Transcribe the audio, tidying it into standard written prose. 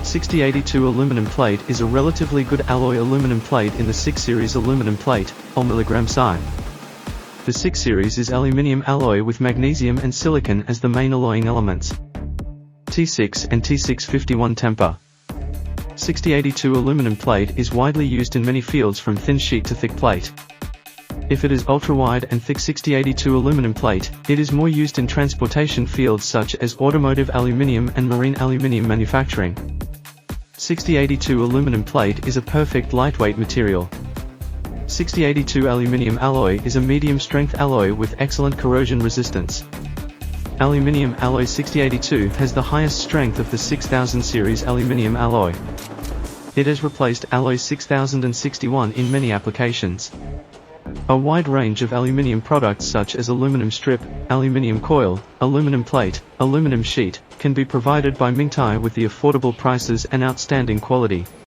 6082 aluminum plate is a relatively good alloy aluminum plate in the 6 series aluminum plate, mg Si. The 6 series is aluminium alloy with magnesium and silicon as the main alloying elements. T6 and T651 temper. 6082 aluminum plate is widely used in many fields from thin sheet to thick plate. If it is ultra-wide and thick 6082 aluminum plate, it is more used in transportation fields such as automotive aluminium and marine aluminium manufacturing. 6082 aluminum plate is a perfect lightweight material. 6082 aluminium alloy is a medium-strength alloy with excellent corrosion resistance. Aluminium alloy 6082 has the highest strength of the 6000 series aluminium alloy. It has replaced alloy 6061 in many applications. A wide range of aluminium products such as aluminum strip, aluminium coil, aluminum plate, aluminum sheet, can be provided by Mingtai with the affordable prices and outstanding quality.